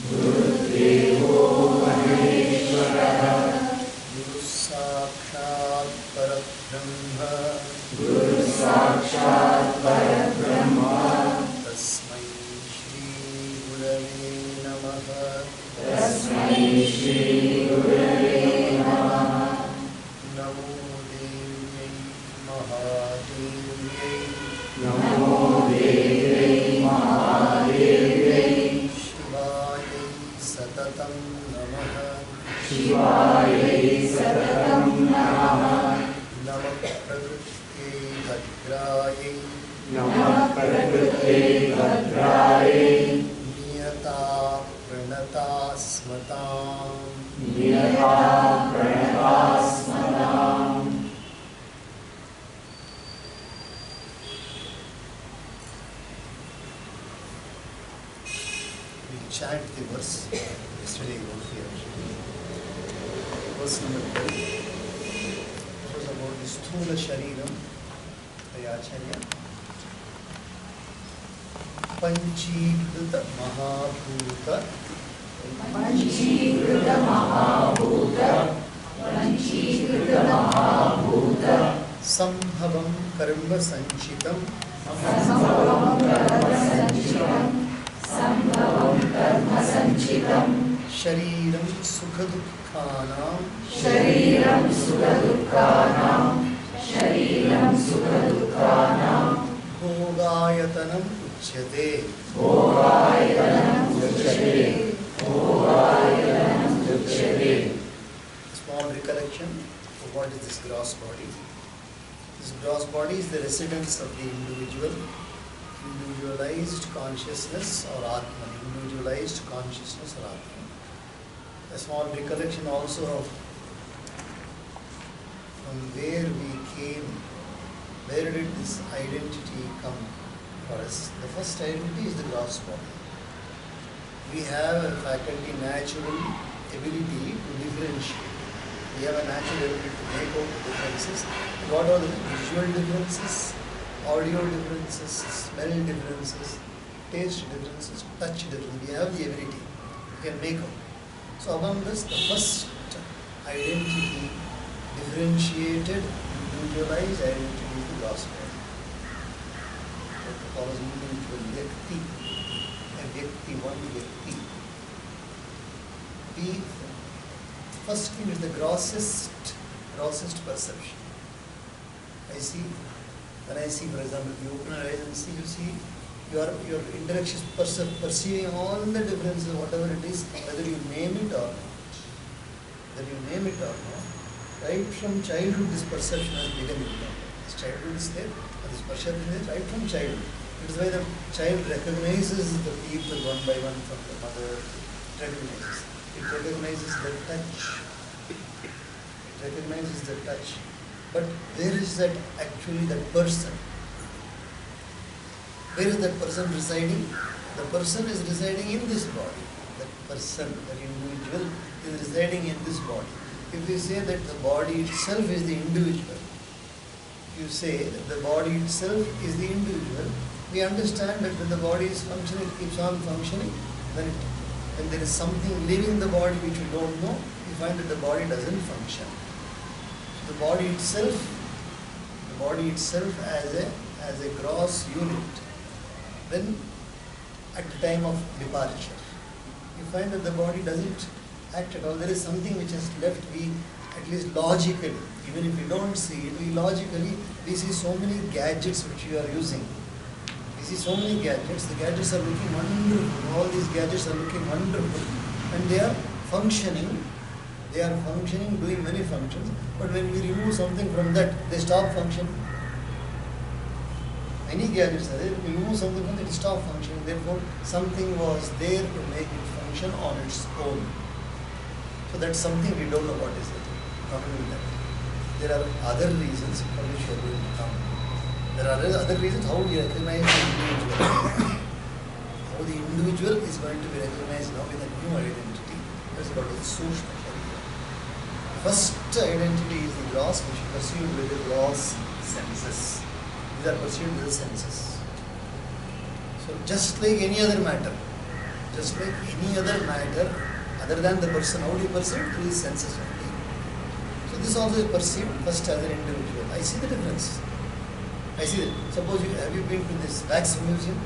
गुरुदेवो महेश्वरः गुरुः साक्षात् परब्रह्म तस्मै श्री गुरवे नमः नमो देव्यै महादेव्यै शिवायै सततं नमः नमः प्रकृत्यै भद्रायै नियता प्रणता स्मताम् We chant the verse yesterday here. Verse number 12. It was about the Sthula Shariram by Acharya. Panchīkrita Mahabhuta Sambhavam Karma Sanchitam Shariram Sukhadukhanam Bhogayatanam Uchyate. Small recollection of what is this gross body. This gross body is the residence of the individual, individualized consciousness or Atma, individualized consciousness or Atma. A small recollection also of from where we came, where did this identity come for us. The first identity is the gross body. We have a faculty, natural ability to differentiate. We have a natural ability to make out differences. What are the visual differences, audio differences, smell differences, taste differences, touch differences? We have the ability. We can make out. So among this, the first identity, differentiated, individualized identity is the gross body. What we call as individual vyakti. A vyakti, one vyakti. The first thing is the grossest perception. I see, when I see, for example, you open your eyes and see, you see your interaction perceiving all the differences, whatever it is, whether you name it or not. Right from childhood, this perception has begun. This childhood is there, this perception is right from childhood. It is why the child recognizes the people one by one from the mother. It recognizes the touch. But where is that actually that person? Where is that person residing? The person is residing in this body. That person, that individual is residing in this body. If we say that the body itself is the individual, if you say that the body itself is the individual, we understand that when the body is functioning, it keeps on functioning. When there is something leaving the body which we don't know, we find that the body doesn't function. So the body itself as a gross unit, when at the time of departure, you find that the body doesn't act at all. There is something which is left. We, at least logically, even if we don't see it, we see so many gadgets which we are using. We see so many gadgets. The gadgets are looking wonderful. All these gadgets are looking wonderful, and they are functioning. Doing many functions. But when we remove something from that, they stop functioning. Many gadgets are there. If we remove something from that, it stops functioning. Therefore, something was there to make it function on its own. So that's something we don't know what is it. Not only that. There are other reasons for which we are going to come. There are other reasons how we recognize the individual. How the individual is going to be recognized now with a new identity. That's about the social identity. First identity is the gross, which is perceived with the gross senses. These are perceived with the senses. So just like any other matter, just like any other matter other than the person. How do you perceive? Through his senses only. So this also is perceived first as an individual. I see the difference. I see that. Suppose have you been to this wax museum?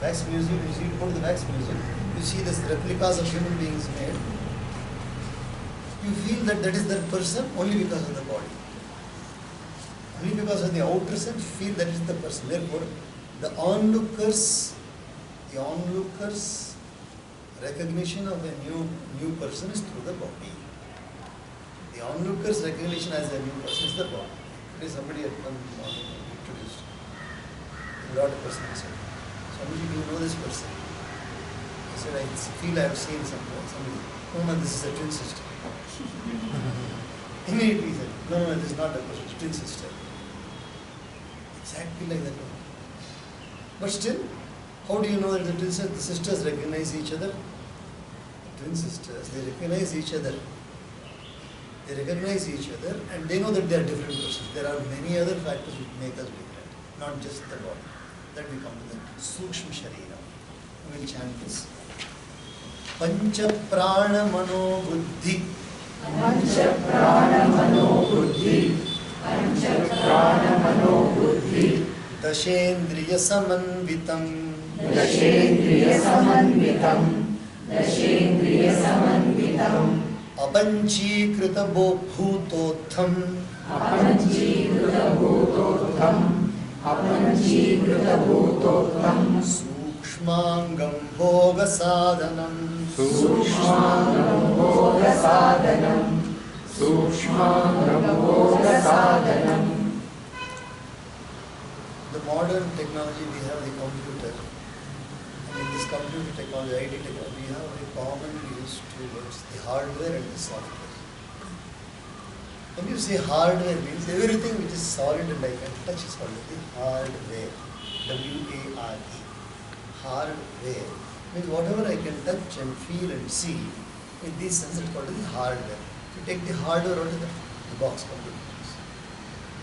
Wax museum, you go to the wax museum, you see this replicas of human beings made. You feel that that is that person only because of the body. Only because of the outer sense, you feel that is the person. Therefore, the onlookers recognition of a new person is through the body. The onlookers recognition as a new person is the body. Today somebody had come introduced. He brought a person and said, "Swamiji, do you know this person?" I said, "I feel I have seen somebody." "No, this is a twin sister." Immediately he said, "No, this is not a person, it's twin sister." Exactly like that. But still, how do you know that the sisters recognize each other? The twin sisters, they recognize each other. They recognize each other and they know that they are different persons. There are many other factors which make us different, not just the body. That we come to the Sukshma Sharira. We will chant this. Pancha Prana Mano Buddhi. Pancha Prana Mano Buddhi. Pancha Prana Mano Buddhi. Dashendriya Samanvitam. Dashendriya Samanvitam. Dashendriya Samanvitam. Apanchīkrita bhūtotham. Apanchīkrita bhūtotham. Apanchīkrita bhūtotham. Sukshmāngam bhoga sadhanam. Sukshmāngam bhoga sadhanam. Sukshmāngam bhoga sadhanam. The modern technology, we have the computer. And in this computer technology, IT technology, we have a commonly used two words, the hardware and the software. When you say hardware, means everything which is solid and I can touch is called the hardware. W-A-R-E. Hardware. Means whatever I can touch and feel and see, in this sense it's called the hardware. If you take the hardware out of the box computer,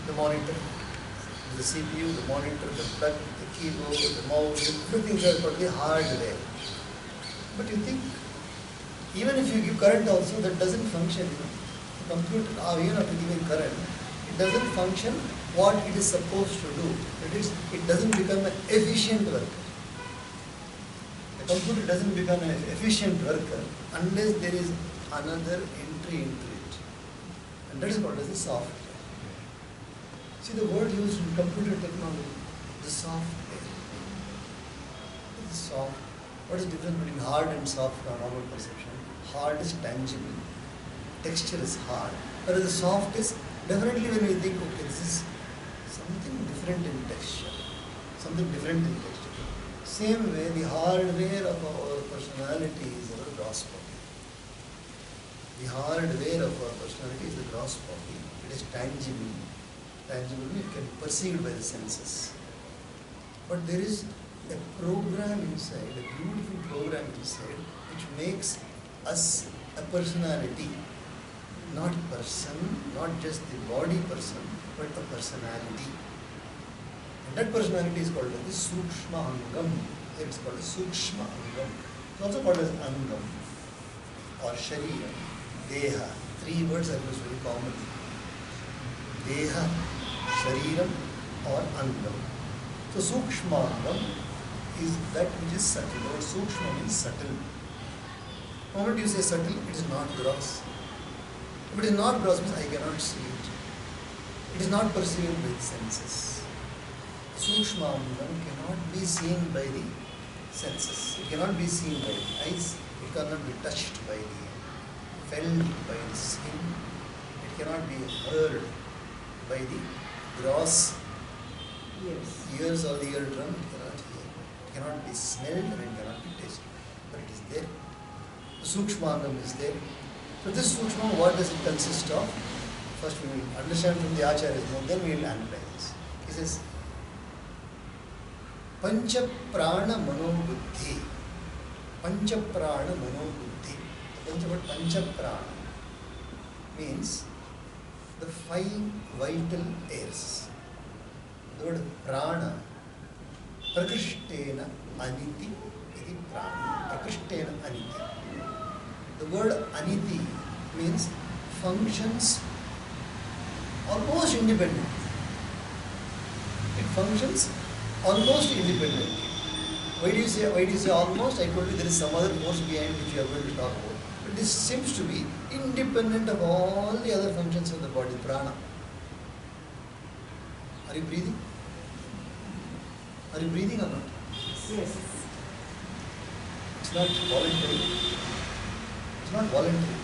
the monitor, the CPU, the monitor, the plug, the keyboard, the mouse, everything is called the hardware. But you think, even if you give current also, that doesn't function. The computer, even after giving current, it doesn't function what it is supposed to do. That is, it doesn't become an efficient worker. The computer doesn't become an efficient worker unless there is another entry into it. And that is called as the software. See the word used in computer technology, the software. The soft. What is the difference between hard and soft in our normal perception? Hard is tangible, texture is hard. Whereas the soft is definitely when we think, okay, this is something different in texture, something different in texture. Same way, the hardware of our personality is our gross body. The hardware of our personality is the gross body. It is tangible. Tangible, it can be perceived by the senses. But there is a program inside, a beautiful program inside, which makes us a personality. Not person, not just the body person, but a personality. And that personality is called as the Sukshma Angam. It is called as Sukshma Angam. It's also called as Angam or Sharira, Deha. Three words are used very commonly. Deha, Shariram or Angam. So Sukshma Angam is that which is subtle. The word Sukshma means subtle. The moment you say subtle, it is not gross. If it is not gross, means I cannot see it. It is not perceived with senses. Sukshma Angam cannot be seen by the senses. It cannot be seen by the eyes. It cannot be touched by the felt by the skin. It cannot be heard by the gross ears or the eardrum. It cannot hear. It cannot be smelled and it cannot be tasted. But it is there. The Sukshmangam is there. So this Sukshma, what does it consist of? First we will understand from the Acharya's mouth, then we will analyze this. He says, Pancha Prana Mano Buddhi. Pancha Prana Mano Buddhi. The Pancha Prana means the five vital airs. The word prana, prakrishtena aniti iti prana. Ashtena Aniti. The word Aniti means functions almost independently. It functions almost independently. Why do you say almost? I told you there is some other force behind which you are going to talk about. But this seems to be independent of all the other functions of the body, prana. Are you breathing? Are you breathing or not? Yes. It's not voluntary. It's not voluntary.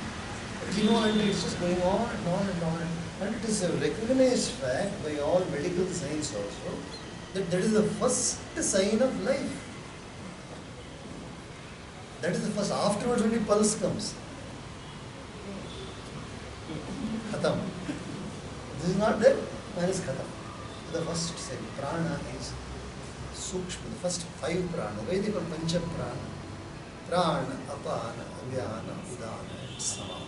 It's involuntary. It's just going on and on and on. And it is a recognized fact by all medical science also that that is the first sign of life. That is the first. Afterwards only pulse comes. Khatam. This is not there. Man is khatam. The first sign. Prana is Sukshma. The first 5 prana. Why they call Pancha prana? Prana, Apana, Vyana, Udana, and Samana.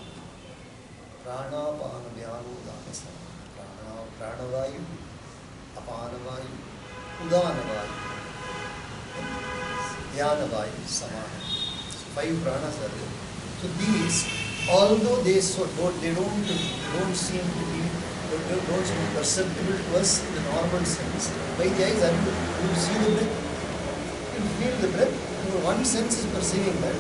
Prana, Apana, Vyana, Udana, Samana. Pranavayu, Apanavayu, Udanavayu, Vyanavayu, Samana. 5 pranas are there. So these, although they don't seem to be perceptible to us in the normal sense, by the eyes, you see the breath, you feel the breath. One sense is perceiving that.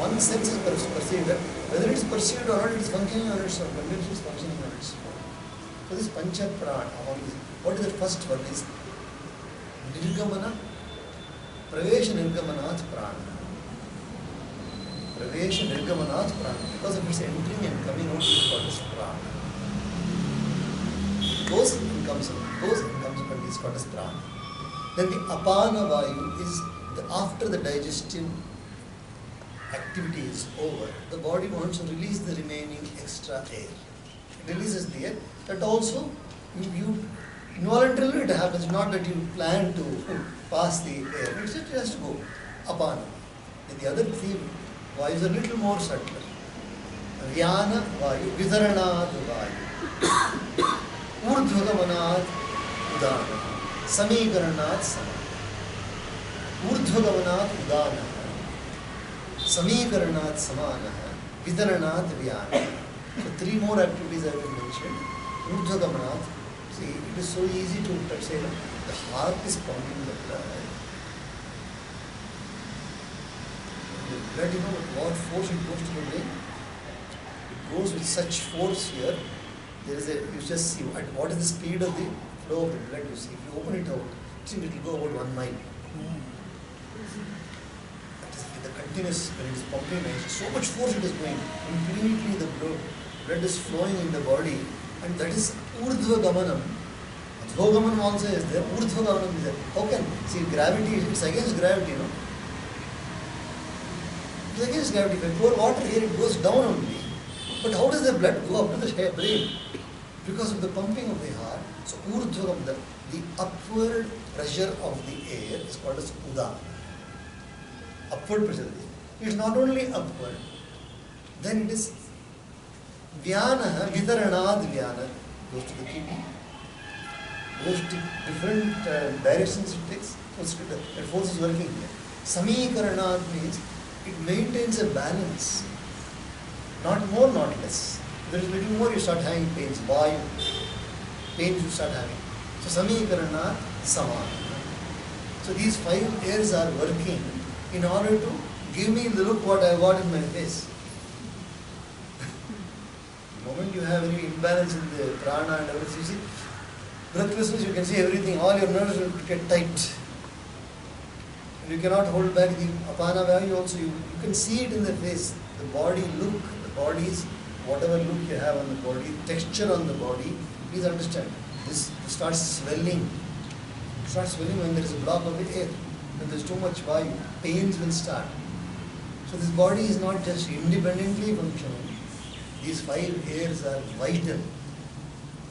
One sense is perceiving that. Whether it is perceived or not, it is functioning on its own. Whether it is functioning on its own. So this Pancha Prana, what is the first one? Is Nirgamana, Pravesha Nirgamanath Prana. Pravesha Nirgamanath Prana. Because of its entering and coming out, it is called as Prana. Goes and comes out, and is called as Prana. Then the Apana Vayu is after the digestive activity is over, the body wants to release the remaining extra air. It releases the air. That also, you involuntarily it happens, not that you plan to pass the air. It has to go. Apana. Then the other 3 vayus are a little more subtler. Vyana Vayu, Vidharanat Vayu, Urdhvagamanat Udana, Samikaranat Samana. Urdhvagamanat Udana, Samikaranat Samana, Vidaranat Vyana. So 3 more activities I will mention. Urdhvagamanat, see, it is so easy to say that the heart is pumping the blood. The blood, you know with what force it goes to the brain? It goes with such force here. There is you just see what is the speed of the flow of the blood, you see. If you open it out, it will go about 1 mile. That is the continuous, when it is pumping, so much force it is going. Infinitely the blood is flowing in the body, and that is Urdhva Gamanam. Adho Gamanam also is there, Urdhva Gamanam is there. How can, see, gravity, it's against gravity, no? It's against gravity. If I pour water here, it goes down only. But how does the blood go up to the brain? Because of the pumping of the heart. So Urdhva Gamanam, the upward pressure of the air is called as Udana. Upward pressure. It is not only upward, then it is Vyana, Vidaranad Vyana, goes to the kidney, goes to different directions it takes. The force is working here. Samikaranad means it maintains a balance. Not more, not less. If there is little more, you start having pains. Vayu, pains you start having. So Samikaranad Samana. So these 5 airs are working in order to give me the look what I got in my face. The moment you have any imbalance in the prana and everything, you see, breathlessness, you can see everything, all your nerves will get tight. And you cannot hold back the apana vayu also, you can see it in the face. The body look, the body's, whatever look you have on the body, texture on the body, please understand, this starts swelling. It starts swelling when there is a block of the air. When there is too much vayu, pains will start. So this body is not just independently functioning. These 5 airs are vital.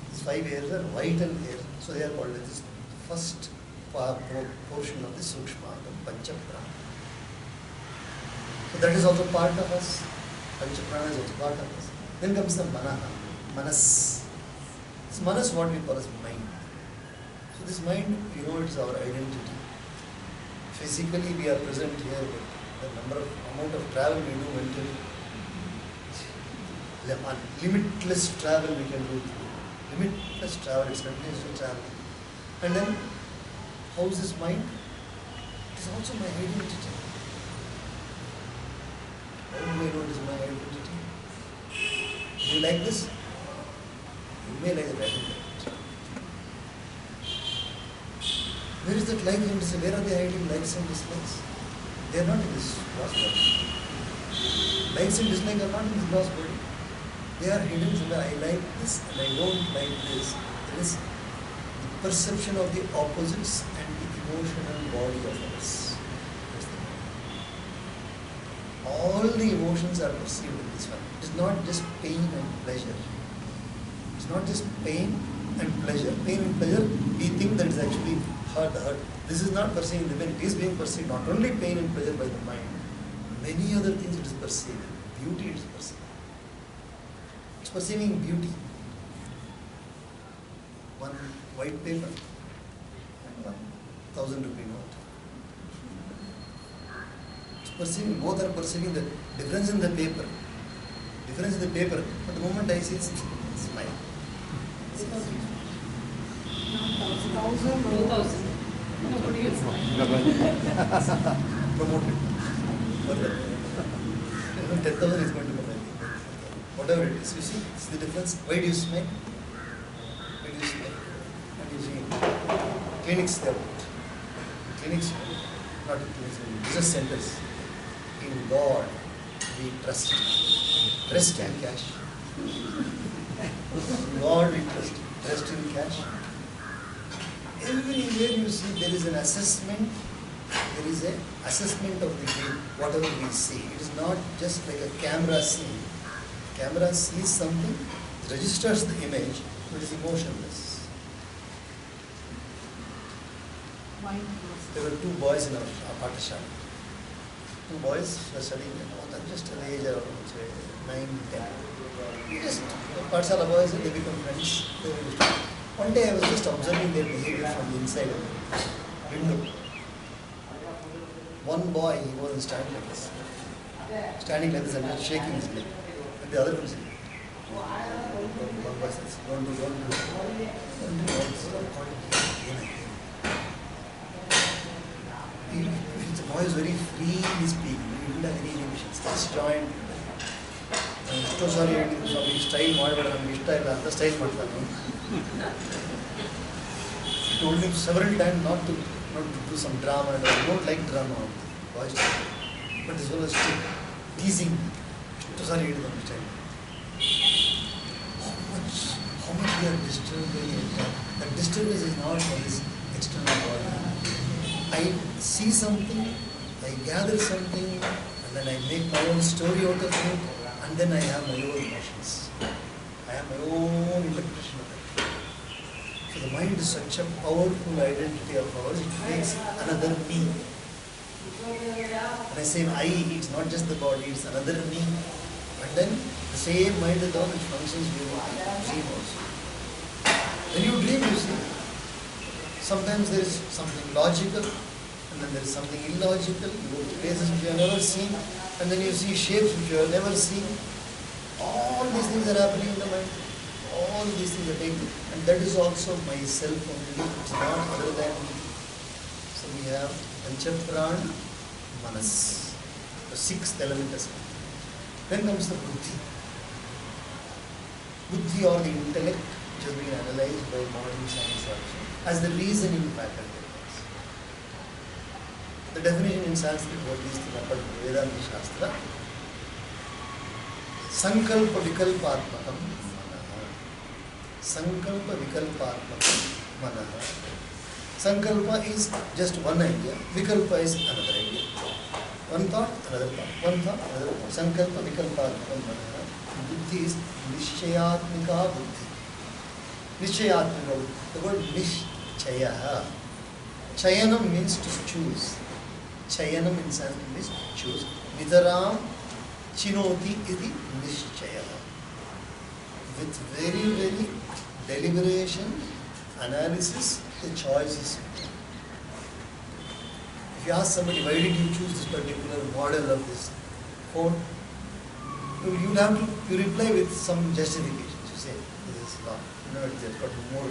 These 5 airs are vital airs. So they are called as the first portion of the Sukshma, the Pancha Prana. So that is also part of us. Pancha Prana is also part of us. Then comes the Manaha, Manas. This Manas, what we call as mind. So this mind, you know, it's our identity. Physically we are present here, but the amount of travel we do mentally, limitless travel we can do through. Limitless travel, it's continuous to travel. And then, how is this mind? It is also my identity. How do I know it is my identity? Do you like this? You may like it, I don't like it. Where is that like and dislike? Where are they hiding likes and dislikes? They are not in this gross body. Likes and dislikes are not in this gross body. They are hidden somewhere. I like this and I don't like this. There is the perception of the opposites and the emotional body of ours. All the emotions are perceived in this one. It is not just pain and pleasure. It is not just pain and pleasure. Pain and pleasure, we think that is actually hurt. This is not perceiving the pain. It is being perceived not only pain and pleasure by the mind. Many other things it is perceived. Beauty it is perceived. It's perceiving beauty. One white paper and 1,000 rupee note. It's perceiving, both are perceiving the difference in the paper. Difference in the paper. But the moment I see it, smile. 1,000, 2,000. Nobody else. Promoted. Further. 10,000 is going to come. Whatever it is, you see the difference. Why do you smile? Why do you smile? And you see, clinics they have put. Clinics, not clinics, business centers. In God, we trust. Trust in cash. In God we trust. Trust in cash. Everywhere you see there is an assessment. There is an assessment of the day, whatever we see. It is not just like a camera scene. Camera sees something, registers the image, but is emotionless. There were two boys in our Pathashala. Two boys were studying, just an age of 9, 10. Just Pathashala boys, they become friends. One day I was just observing their behavior from the inside of the window. One boy, he wasn't standing like this. Standing like this and just shaking his leg. And the other one said, one boy says, don't do. If the boy is very free in his speaking, he didn't have any inhibitions. Just joined. So sorry, style ಮಾಡಬೇಡ ನಮಗೆ ಇಷ್ಟ ಇಲ್ಲ ಅಂತ style ಮಾಡ್ತಾನೆ. He told him several times not to do some drama and I don't like drama. Boys, but this one was still teasing. So sorry, ಹೇಳಿದ style. How much we are disturbed by it. The disturbance is not for this external body. I see something, I gather something, and then I make my own story out of it, and then I have my own emotions. I have my own interpretation of it. So the mind is such a powerful identity of ours, it makes another me. When I say I, it's not just the body, it's another me. And then the same mind is all which functions during dream also. When you dream, you see, sometimes there is something logical, and then there is something illogical. You go to places which you have never seen, and then you see shapes which you have never seen. All these things are happening in the mind. All these things are taking, and that is also myself only. It's not other than me. So we have Panchaprana, Manas, the sixth element as well. Then comes the Buddhi. Buddhi or the intellect, which has been analyzed by modern science also, as the reasoning faculty. The definition in Sanskrit, what is the Vedanta Shastra? Sankalpa Vikalpatmakam Manaha. Sankalpa Vikalpatmakam Manaha. Sankalpa is just one idea, Vikalpa is another idea. One thought, another thought. One thought, another thought. Sankalpa Vikalpatmakam Manaha. Buddhi is Nishchayatmika Buddhi. Nishchayatmika Buddhi. The word Nishchayaha. Chayanam means to choose. Chayanam in Sanskrit means choose. Nitaram Chinoti iti Nishchayaha. With very, very deliberation, analysis, the choice is made. If you ask somebody, why did you choose this particular model of this phone? You will have to reply with some justification. You say, this is not, it has got more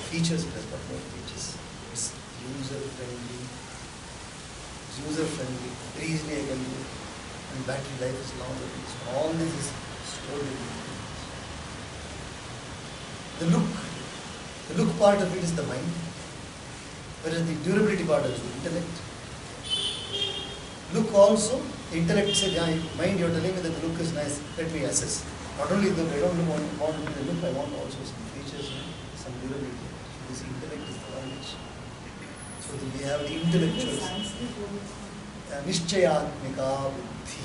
features, it has got more features. It's user-friendly, very easily I can do it. And battery life is longer. So all this is stored in it. The look part of it is the mind, whereas the durability part is the intellect. Look also, the intellect said, yeah, mind, you're telling me that the look is nice, let me assess. Not only the look, I don't want only the look, I want also some features, some durability. So this intellect is the one which, so we have the intellectuals. Nishchayatmika buddhi.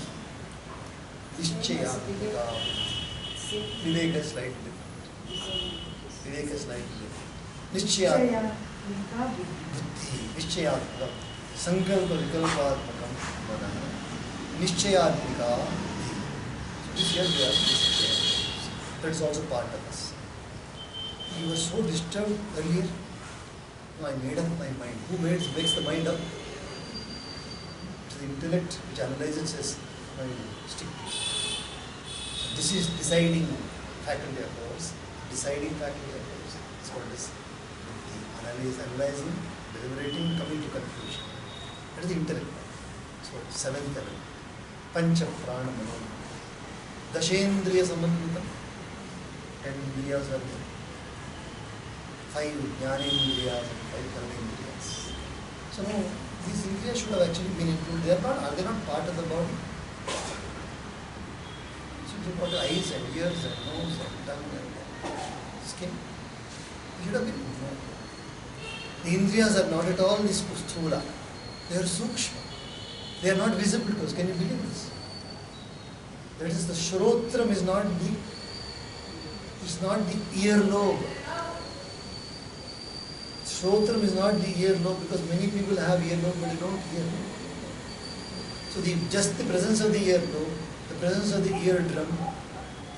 Nishchayatmika buddhi. Viveka is slightly different. Viveka is slightly different. Nishchayatmika buddhi. Nishchayatmika. Sankalpa vikalpatmakam manah. Nishchayatmika buddhi. So this here we have this. That is also part of us. You were so disturbed earlier. No, I made up my mind. Who makes the mind up? The intellect which analyzes says, I will stick to it. This is deciding faculty of ours. Deciding faculty of ours. It's called this. The analyzing, deliberating, coming to conclusion. That is the intellect. So, seventh element. Pancha prana mano. Dashendriya sammanvitam. 10 indriyas are there. 5 jnanendriyas and 5 karmendriyas. So now, these indriyas should have actually been included. Are they not part of the body? So you've got eyes and ears and nose and tongue and skin. It should have been. No. The indriyas are not at all this sthula. They are sukshma. They are not visible to us. Can you believe this? That is, the shrotram is not the earlobe. Shrotram is not the earlobe because many people have earlobe but they don't hear. So just the presence of the earlobe, the presence of the eardrum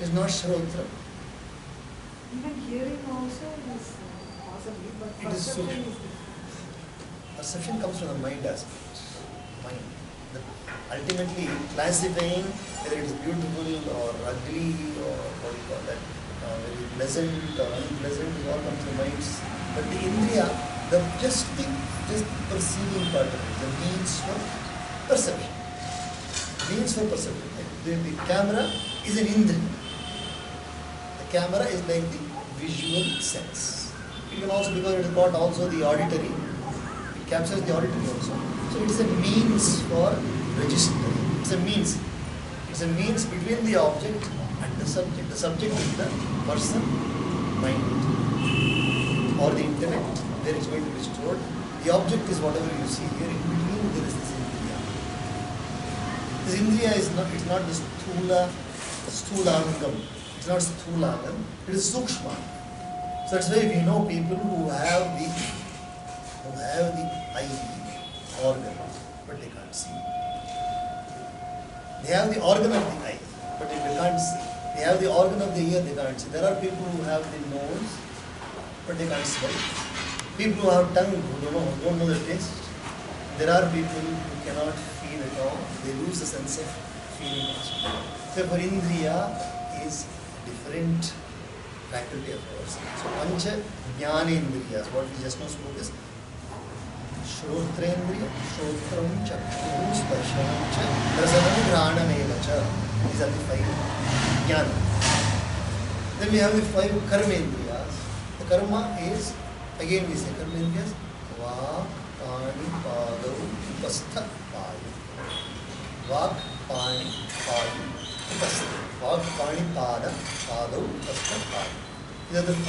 is not shrotram. Even hearing also is possibly, but It is perception sukshma. is different. Perception comes from the mind aspect. Mind. Ultimately, classifying whether it is beautiful or ugly or what do you call that, very pleasant or unpleasant, it all comes from the minds. But the indriya, just the perceiving part of it, the means for perception. Means for perception. The camera is an indriya. The camera is like the visual sense. It can also, because it has got also the auditory, it captures the auditory also. So it is a means for registering. It's a means. It's a means between the object and the subject. The subject is the person, mind, or the intellect, where it's going to be stored. The object is whatever you see here. In between there is this indriya. This indriya is not. It's not the stulangam. It's not stulangam. It is sukshma. So that's why we know people who have the eye organ, but they can't see. They have the organ of the eye, but they can't see. They have the organ of the ear, they can't see. There are people who have the nose, but they can't smell. People who have tongue, who don't know the taste. There are people who cannot feel at all. They lose the sense of feeling also. So for indriya is different faculty of ours. So pancha jnanendriyas, what we just now spoke is Shrotrendriya, Shrotram, Chakshuru, Sparsham, Rasanam, Granameva cha. These are the 5 jnana. Then we have the 5 karmendriyas. The karma is, again we say karmendriyas, Vak, Pani, Padau, Upastha, Payu. Vak, Pani, Payu, Upastha. Vak, Pani, Pada, Padau, Upastha, Payu. These are the 5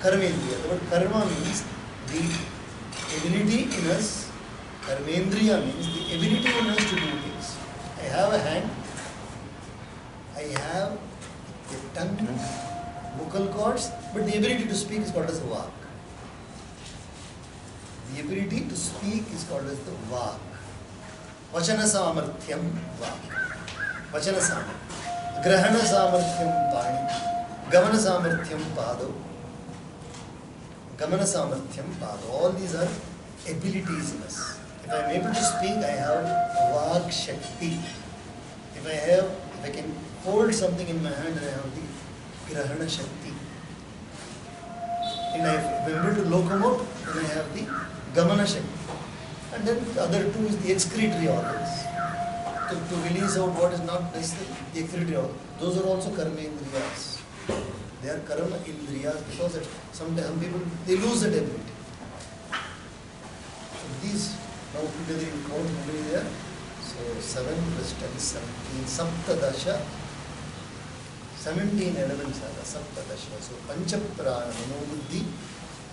karmendriyas. The word karma means the ability in us. Karmendriya means the ability in us to do things. I have a hand, I have a tongue, vocal cords, but the ability to speak is called as vak. The ability to speak is called as the vak. Vachana samarthyam vak. Vachana samarthyam. Grahana samarthyam pani. Gamana samarthyam pado. Gamana samarthyam pado. All these are abilities in us. If I am able to speak, I have Vag Shakti. If I can hold something in my hand, I have the Grahana Shakti. And if I am able to locomote, then I have the Gamana Shakti. And then the other two is the excretory organs. To release out what is not necessary, the excretory organs. Those are also karma indriyas. They are karma indriyas because sometimes some people, they lose that ability. So these, now together you count how many there? So 7 plus 10 is 17, Saptadasha, 17 elements are the Saptadasha. So Panchaprana, Manobuddhi,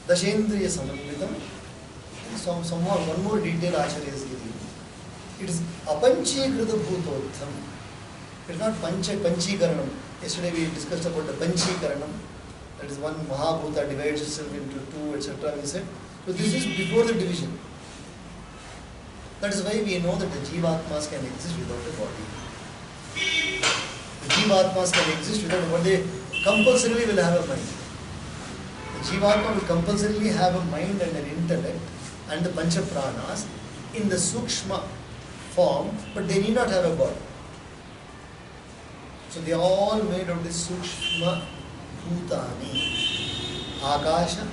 Dashendriya Samanvitam. Somewhat one more detail Acharya is giving. It is Apanchikrita Bhutotham. It is not Panchikaranam. Yesterday we discussed about the Panchikaranam. That is one Mahabhuta divides itself into two, etc. We said. So this is before the division. That is why we know that the Jivatmas can exist without a body. The Jivatmas can exist without a body. They compulsorily will have a mind. The Jivatma will compulsorily have a mind and an intellect and the Pancha Pranas in the Sukshma form, but they need not have a body. So they are all made of this Sukshma Bhutani. Akasha,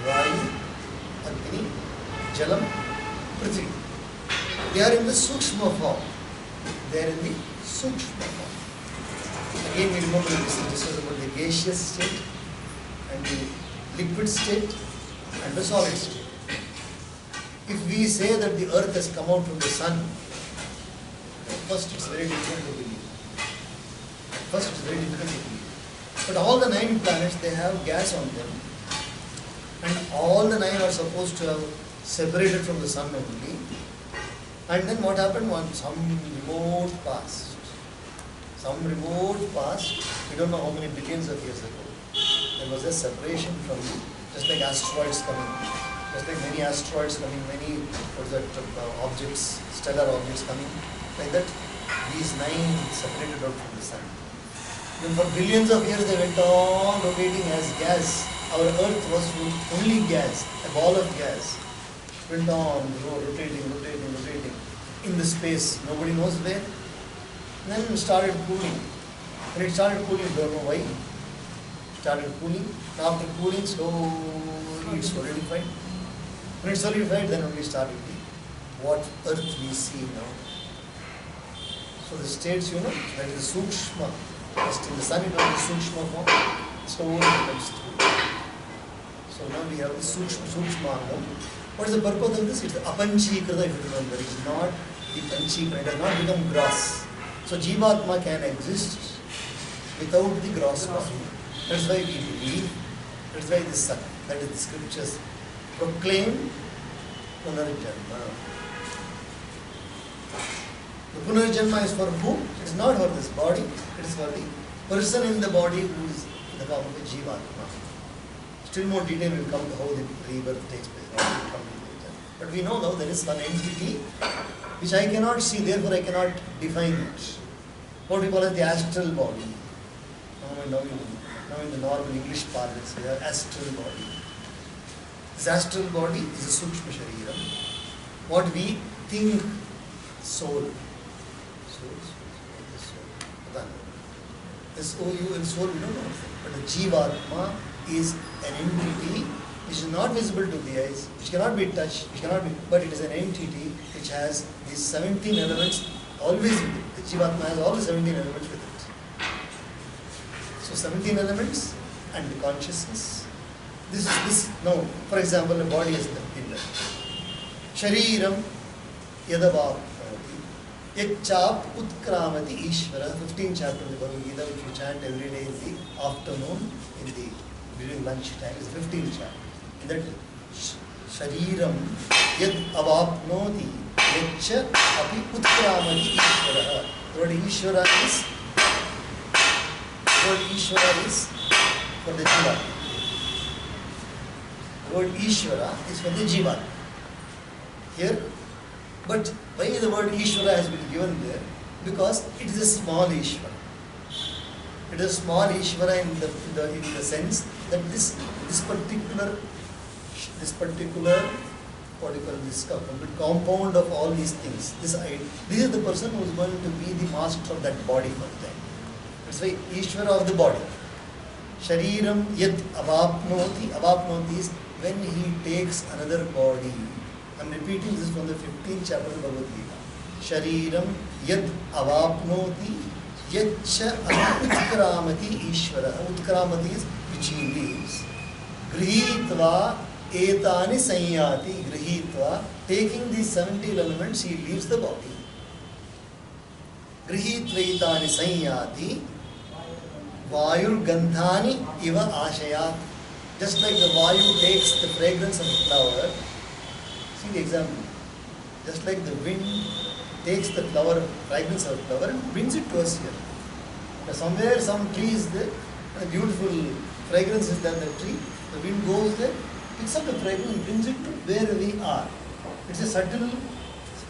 Vayu, Agni, Jalam, Prithvi. They are in the Sukshma form. They are in the Sukshma form. Again we remember this was about the gaseous state and the liquid state and the solid state. If we say that the earth has come out from the sun, first it's very difficult to believe. But all the 9 planets, they have gas on them. And all the 9 are supposed to have separated from the sun only. And then what happened? Some remote past, we don't know how many billions of years ago, there was a separation from, just like asteroids coming. Just like many asteroids coming, many objects, stellar objects coming, like that, these 9 separated out from the sun. Then for billions of years they went on rotating as gas. Our earth was only gas, a ball of gas. Went on rotating in the space, nobody knows where. Then it started cooling. When it started cooling, don't know why. It started cooling. After cooling, slowly it solidified. When it solidified, then only started what earth we see now. So the states, that is the Sukshma. Just in the sun, it was the Sukshma form. Slowly it comes through. So now we have the Sukshma. What is the purpose of this? It's the Apanchikrita, if you remember. It is not the Panchikrita. It has not become gross. So Jivatma can exist without the gross body. That's why we believe. That's why this, that is the scriptures proclaim Punarjanma. The Punarjanma is for who? It is not for this body, it is for the person in the body who is in the form of a Jivatma. Still more detail will come to how the rebirth takes place. But we know now there is one entity which I cannot see, therefore I cannot define it. What we call as the astral body. Now in the normal English parlance, we have astral body. This astral body is a Sukshma Shariram. What we think, soul. This soul and soul, we don't know. But the Jivatma is an entity which is not visible to the eyes, which cannot be touched, but it is an entity which has these 17 elements always with it. The Jivatma has all the 17 elements with it. So 17 elements and the consciousness. This now, for example, the body is been done. Shariram yadavapati yachap utkramati Ishvara. 15th chapter of the Bhagavad Gita, which you chant every day in the afternoon, during lunch time, is 15th chapter. In that Shariram yad avapnoti yacha api utkramati Ishvara. The word Ishvara is for the Jiva. The word Ishvara is for the Jiva. Here, but why the word Ishvara has been given there? Because it is a small Ishvara. It is a small Ishvara in the sense that this particular what do you call this, complete compound of all these things. This is the person who is going to be the master of that body for them. That's why Ishvara of the body. Shariram yat avapnoti. Avapnoti is when he takes another body. I'm repeating this from the 15th chapter of Bhagavad Gita. Shariram yat avapnoti yatcha utkramati Ishvara. Utkramati is which he leaves. Grihitva etani sanyati. Grihitva, taking these 70 elements, he leaves the body. Grihitva etani sanyati. Vayur gandhani iva ashayat. Just like the Vayu takes the fragrance of a flower. See the example. Just like the wind takes the flower, fragrance of a flower and brings it to us here. Now somewhere some tree is there, a beautiful fragrance is there in the tree. The wind goes there, picks up the fragrance and brings it to where we are. It's a subtle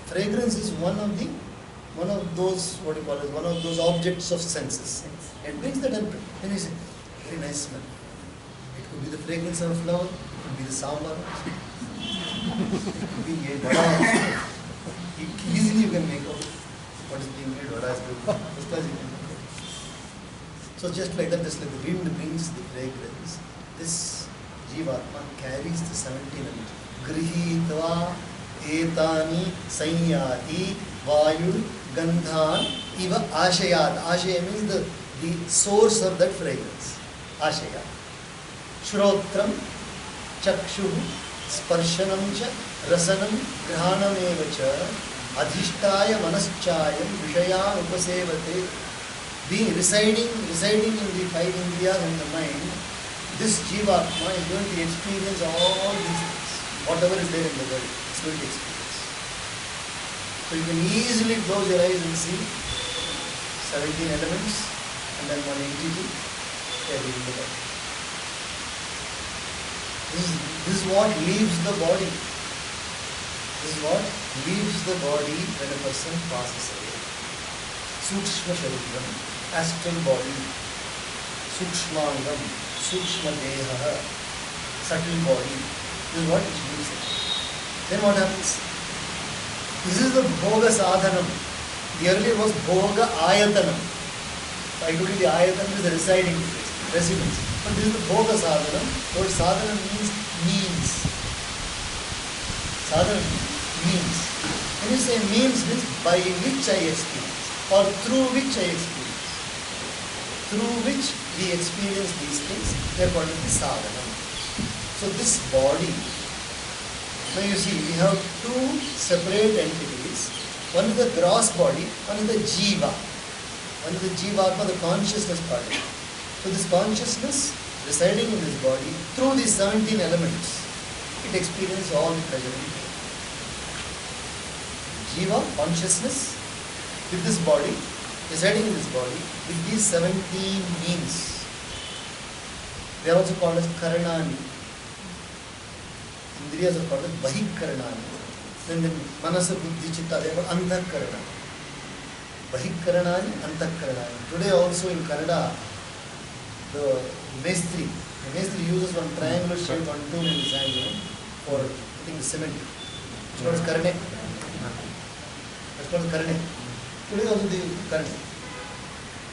fragrance is one of those, what do you call it, one of those objects of senses. It brings that and you say, very nice smell. It could be the fragrance of a flower, it could be the sambar, it could be a vada. Easily you can make out what is being made, vada is good. First class you can make out. So just like that, just like the wind brings the fragrance, this Jivatma carries the 17 elements. Grihitva etani sanyati vayu gandhan iva ashayat. Ashaya means the source of that fragrance. Ashaya. Shrotram, chakshu, sparshanam cha, rasanam, grahanam eva cha, adhishtaya manaschayam, vishayan upasevate. Being residing in the 5 indriyas and the mind, this Jivatma is going to experience all these things. Whatever is there in the world, it's going to experience. So you can easily close your eyes and see 17 elements and then one entity carrying the body. This is what leaves the body. This is what leaves the body when a person passes away. Sukshma Shariram, astral body. Sukshmangam, Sukshma Deha, subtle body. This is what it leaves it. Then what happens? This is the Bhoga Sadhanam. The earlier was Bhoga Ayatanam. I told you the Ayatanam is the residing place, residence. But this is the Bhoga Sadhanam. The word Sadhanam means. Sadhanam means. When you say means by which I experience or through which I experience. Through which we experience these things, they are called the Sadhanam. So this body, now you see, we have two separate entities. One is the gross body, one is the Jiva. One is the Jivatma, the consciousness body. So this consciousness residing in this body, through these 17 elements, it experiences all the pleasure and pain. Jiva, consciousness, with this body, residing in this body, with these 17 means. They are also called as Karanani. Indriyas are called as Bahikaranani. Then Manasa, Buddhi, Chitta, they are Antakaranani. Bahikaranani, Antakaranani. Today also in Kannada, the Mestri uses one triangular shape, one tool in his hand for putting the cement. It's called Karane. That's called Karane. Today also they use Karane.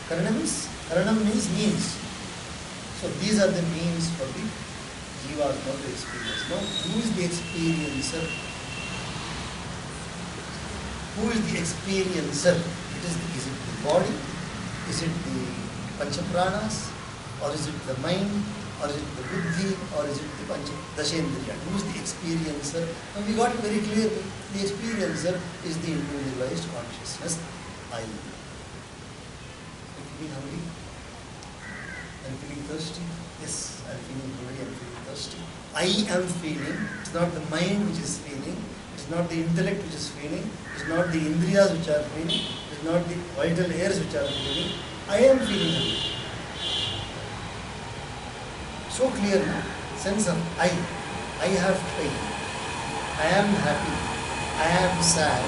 Karanam means. So these are the means for the Jivatma to experience. Now, who is the experiencer? Who is the experiencer? Is it the body? Is it the Panchapranas? Or is it the mind? Or is it the Buddhi? Or is it the Dashendriya? Who is the experiencer? Now we got it very clear. The experiencer is the individualized consciousness, I. I'm feeling hungry. I'm feeling thirsty. Yes, I'm feeling hungry. I'm feeling thirsty. I am feeling. It's not the mind which is feeling. It's not the intellect which is feeling. It's not the indriyas which are feeling. It's not the vital hairs which are feeling. I am feeling hungry. So clear now. Sense of I. I have pain. I am happy. I am sad.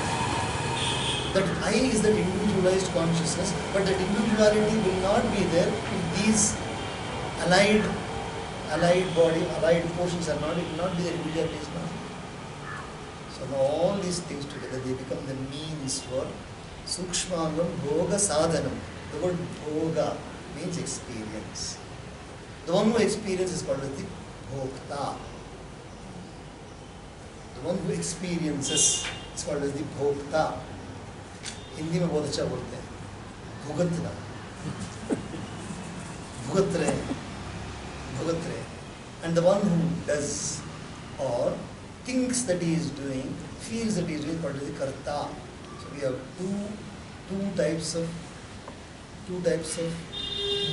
That I is that individualized consciousness, but that individuality will not be there if these allied body, allied portions are not, it will not be the individual place now. So now all these things together, they become the means for Sukshmangam Bhoga Sadhanam. The word Bhoga means experience. The one who experiences is called as the Bhokta. The one who experiences is called as the Bhokta. Hindi में बहुत अच्छा बोलते हैं भुगतना भुगत रहे भुगत रहे and the one who does or thinks that he is doing, feels that he is doing, called as the karta. So we have two types of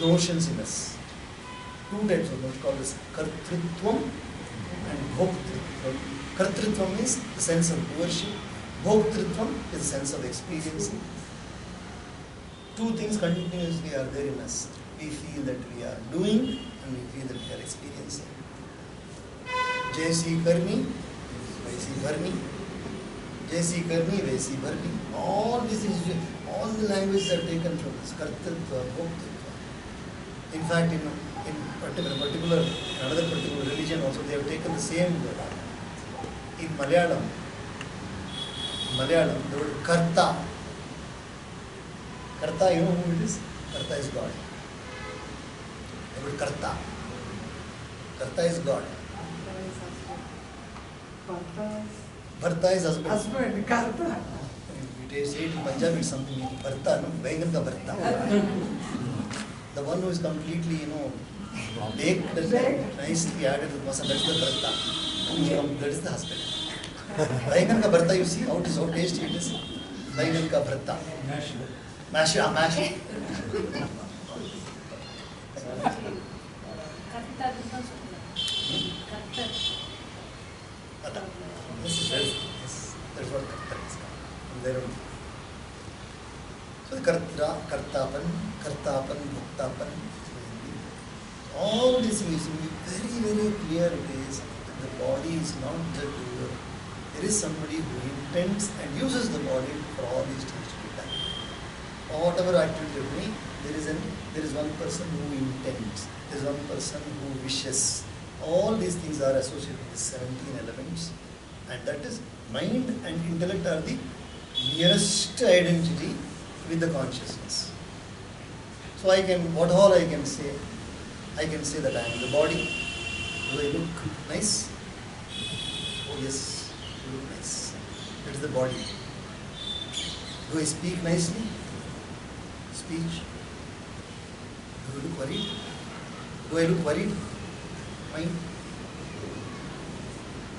notions in us. Two types of notions called as kartritvam and bhoktritvam. Kartritvam means the sense of doership. Bhoktritvam is the sense of experiencing. Two things continuously are there in us. We feel that we are doing and we feel that we are experiencing. Jaisi karni, vaisi bharni. Jaisi karni, vaisi bharni. All these things, all the languages are taken from this. Kartritva, bhoktritva. In fact, in another particular religion also, they have taken the same word. In Malayalam, the word karta. Karta, you know who it is? Karta is God. The word karta. Karta is God. Bharta is husband. Husband, karta. We say it in Punjabi, it's something like Bharta, no? Bengal ka Bharta. The one who is completely, baked and nicely added with masala, that's the Bharta. That is the husband. Bengal ka Bharta, you see how tasty it is. Bengal ka Bharta. Mash. Yes, that's what karta is. From there on. So the kartapan, bhuktapan, all this is very, very clear it is that the body is not the doer. There is somebody who intends and uses the body for all these things to be done. Or whatever activity you are doing, there is one person who intends, there is one person who wishes. All these things are associated with the 17 elements, and that is mind and intellect are the nearest identity with the consciousness. So what all I can say? I can say that I am the body. Do I look nice? Oh yes, you look nice. That is the body. Do I speak nicely? Speech. Do I look worried? Do I look worried? Mind.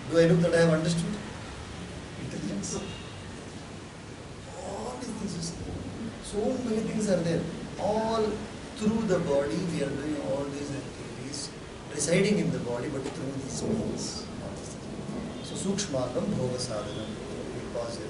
Do I look that I have understood? Intelligence. All these things, so many things are there. All through the body we are doing all these activities, residing in the body, but through these means. So Sukshmakam Bhoga Sadhanam. We pause here.